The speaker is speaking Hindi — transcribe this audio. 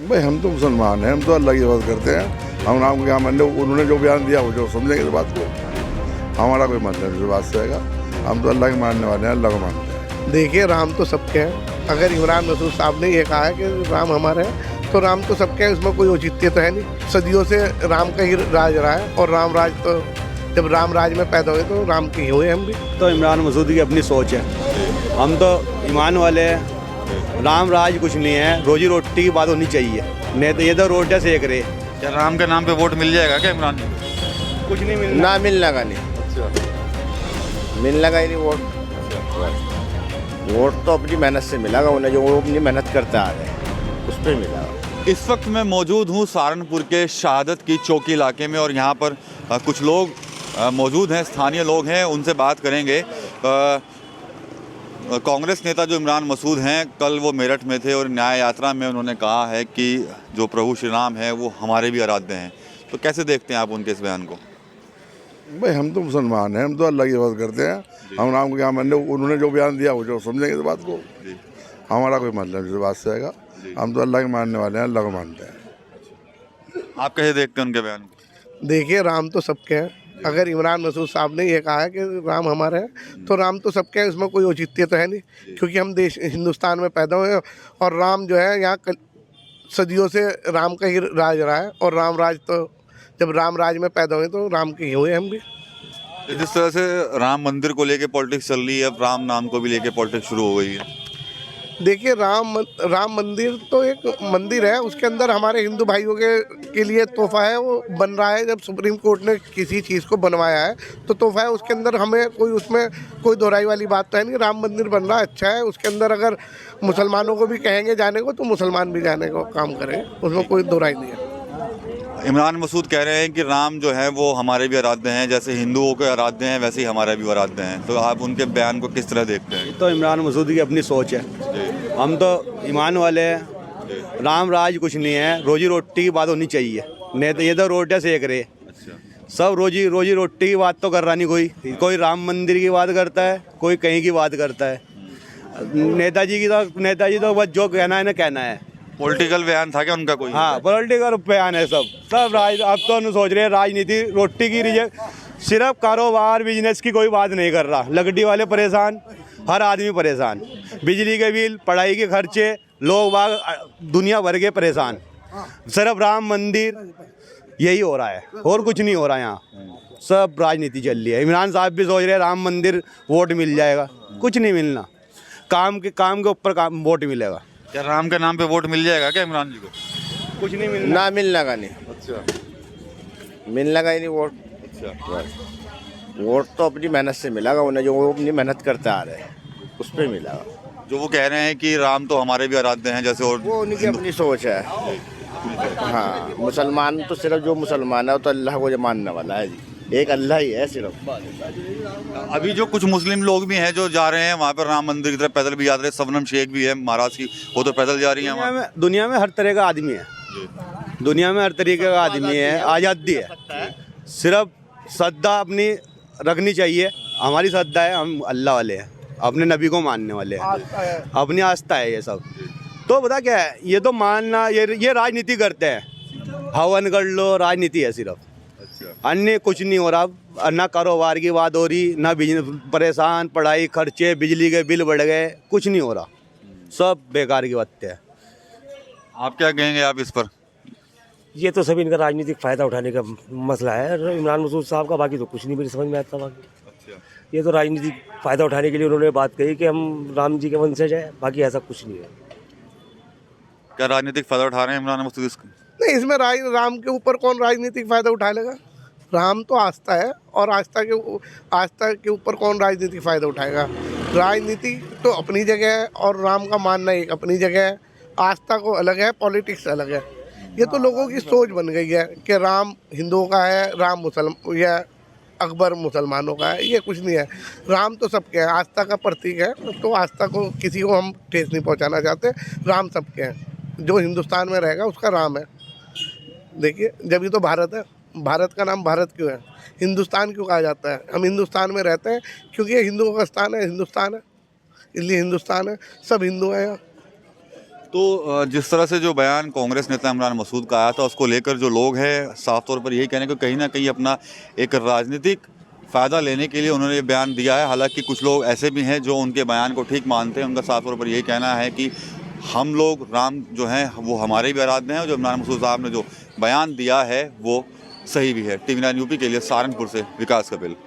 भाई हम तो मुसलमान हैं, हम तो अल्लाह की इबादत करते हैं। हम राम को क्या मान लो, उन्होंने जो बयान दिया वो जो समझेंगे इस बात को। हमारा कोई मतलब इस बात से आएगा। हम तो अल्लाह के मानने वाले हैं, अल्लाह को मानते हैं। देखिए, राम तो सबके हैं। अगर इमरान मसूद साहब ने ये कहा है कि राम हमारे हैं, तो राम तो सबके हैं, इसमें कोई औचित्य तो है नहीं। सदियों से राम का ही राज रहा है, और राम राज तो जब राम राज में पैदा हुए तो राम के ही हुए हम भी। तो इमरान मसूद की अपनी सोच है, हम तो ईमान वाले हैं। राम राज कुछ नहीं है, रोजी रोटी की बात होनी चाहिए, नहीं तो ये तो रोटियाँ सेक रहे। क्या राम के नाम पे वोट मिल जाएगा क्या इमरान जी को? कुछ नहीं मिलना। ना मिलने का नहीं, मिलने का ही नहीं वोट। वोट तो अपनी मेहनत से मिलेगा उन्हें, जो वो अपनी मेहनत करते आ रहे हैं उस पर मिलेगा। इस वक्त मैं मौजूद हूँ सहारनपुर के शहादत की चौकी इलाके में, और यहाँ पर कुछ लोग मौजूद हैं, स्थानीय लोग हैं, उनसे बात करेंगे। कांग्रेस नेता जो इमरान मसूद हैं, कल वो मेरठ में थे और न्याय यात्रा में उन्होंने कहा है कि जो प्रभु श्री राम है वो हमारे भी आराध्य हैं। तो कैसे देखते हैं आप उनके इस बयान को? भाई हम तो मुसलमान हैं, हम तो अल्लाह की इबादत करते हैं। हम राम को क्या मान लो, उन्होंने जो बयान दिया वो जो समझेंगे इस बात को। हमारा कोई मतलब इस बात से आएगा। हम तो अल्लाह के मानने वाले हैं, अल्लाह को मानते हैं। आप कैसे देखते हैं उनके बयान को? देखिए, राम तो सबके हैं। अगर इमरान मसूद साहब ने ये कहा है कि राम हमारे हैं, तो राम तो सबके हैं, इसमें कोई औचित्य तो है नहीं। क्योंकि हम देश हिंदुस्तान में पैदा हुए हैं, और राम जो है यहाँ सदियों से राम का ही राज रहा है, और राम राज तो जब राम राज में पैदा हुए तो राम के ही हुए हम भी। जिस तरह से राम मंदिर को लेके पॉलिटिक्स चल रही है, अब राम नाम को भी लेके पॉलिटिक्स शुरू हो गई है। देखिए, राम मंदिर तो एक मंदिर है, उसके अंदर हमारे हिंदू भाइयों के लिए तोहफा है, वो बन रहा है। जब सुप्रीम कोर्ट ने किसी चीज़ को बनवाया है तो तोहफा है, उसके अंदर हमें कोई उसमें कोई दोहराई वाली बात तो है नहीं। राम मंदिर बन रहा है, अच्छा है। उसके अंदर अगर मुसलमानों को भी कहेंगे जाने को तो मुसलमान भी जाने को काम करें, उसमें कोई दोहराई नहीं है। इमरान मसूद कह रहे हैं कि राम जो है वो हमारे भी आराध्य हैं, जैसे हिंदुओं के आराध्य हैं वैसे ही हमारे भी आराध्य हैं। तो आप उनके बयान को किस तरह देखते हैं? तो इमरान मसूद की अपनी सोच है, हम तो ईमान वाले हैं। राम राज कुछ नहीं है, रोजी रोटी की बात होनी चाहिए, नहीं तो ये तो रोटियाँ सेक रहे। सब रोजी रोटी की बात तो कर रहा नहीं। कोई राम मंदिर की बात करता है, कोई कहीं की बात करता है। नेताजी तो बस जो कहना है ना कहना है। पॉलिटिकल बयान था क्या उनका कोई? हाँ, पॉलिटिकल बयान है सब राज। अब तो हम सोच रहे हैं राजनीति रोटी की सिर्फ कारोबार बिजनेस की कोई बात नहीं कर रहा। लकड़ी वाले परेशान, हर आदमी परेशान, बिजली के बिल, पढ़ाई के खर्चे, लोग बाग दुनिया भर के परेशान। सिर्फ राम मंदिर यही हो रहा है, और कुछ नहीं हो रहा यहाँ। सब राजनीति चल रही है। इमरान साहब भी सोच रहे हैं राम मंदिर वोट मिल जाएगा, कुछ नहीं मिलना। काम के ऊपर वोट मिलेगा। क्या राम के नाम पे वोट मिल जाएगा क्या इमरान जी को? कुछ नहीं मिलना। ना मिलने का नहीं, अच्छा, मिलने का ही नहीं वोट। अच्छा। वोट तो अपनी मेहनत से मिलेगा उन्हें, जो वो अपनी मेहनत करते आ रहे हैं उस पर मिलेगा। जो वो कह रहे हैं कि राम तो हमारे भी आराध्य हैं, जैसे और वो उनकी अपनी सोच है। हाँ, मुसलमान तो सिर्फ जो मुसलमान है वो तो अल्लाह को जो मानने वाला है जी, एक अल्लाह ही है सिर्फ। अभी जो कुछ मुस्लिम लोग भी हैं जो जा रहे हैं वहाँ पर राम मंदिर की तरफ, पैदल भी जा रहे हैं। सबनम शेख भी है महाराष्ट्र की, वो तो पैदल जा रही हैं वहाँ। दुनिया में हर तरह का आदमी है, दुनिया में हर तरीके का आदमी है, आज़ादी है। सिर्फ श्रद्धा अपनी रखनी चाहिए। हमारी श्रद्धा है, हम अल्लाह वाले हैं, अपने नबी को मानने वाले हैं, अपनी आस्था है ये सब। तो बता क्या है, ये तो मानना, ये राजनीति करते हैं। हवन कर लो, राजनीति है सिर्फ, अन्य कुछ नहीं हो रहा। ना कारोबार की बात हो रही, ना बिजनेस, परेशान, पढ़ाई खर्चे, बिजली के बिल बढ़ गए, कुछ नहीं हो रहा। सब बेकार की बातें हैं। आप क्या कहेंगे आप इस पर? ये तो सभी इनका राजनीतिक फ़ायदा उठाने का मसला है इमरान मसूद साहब का, बाकी तो कुछ नहीं मेरी समझ में आता। बाकी ये तो राजनीतिक फ़ायदा उठाने के लिए उन्होंने बात कही कि हम राम जी के वंशज हैं, बाकी ऐसा कुछ नहीं है। क्या राजनीतिक फायदा उठा रहे हैं इमरान मसूद इसका? नहीं, इसमें राम के ऊपर कौन राजनीतिक फ़ायदा उठा लेगा? राम तो आस्था है, और आस्था के ऊपर कौन राजनीतिक फ़ायदा उठाएगा? राजनीति तो अपनी जगह है, और राम का मानना एक अपनी जगह है। आस्था को अलग है, पॉलिटिक्स अलग है। ये तो लोगों की सोच बन गई है कि राम हिंदुओं का है, राम या अकबर मुसलमानों का है। ये कुछ नहीं है। राम तो सबके हैं, आस्था का प्रतीक है, तो आस्था को किसी को हम ठेस नहीं पहुंचाना चाहते। राम सबके हैं, जो हिंदुस्तान में रहेगा उसका राम है। देखिए, जब ये तो भारत है, भारत का नाम भारत क्यों है? हिंदुस्तान क्यों कहा जाता है? हम हिंदुस्तान में रहते हैं क्योंकि ये हिंदुओं का स्थान है, हिंदुस्तान है, इसलिए हिंदुस्तान है। सब हिंदू हैं यहाँ। तो जिस तरह से जो बयान कांग्रेस नेता इमरान मसूद का आया था उसको लेकर जो लोग हैं साफ तौर पर यही कह रहे हैं कि कहीं ना कहीं अपना एक राजनीतिक फ़ायदा लेने के लिए उन्होंने ये बयान दिया है। हालांकि कुछ लोग ऐसे भी हैं जो उनके बयान को ठीक मानते हैं। उनका साफ तौर पर यही कहना है कि हम लोग राम जो हैं वो हमारे भी आराध्य हैं और जो इमरान मसूद साहब ने जो बयान दिया है वो सही भी है। TV9 यूपी के लिए सहारनपुर से विकास कपिल।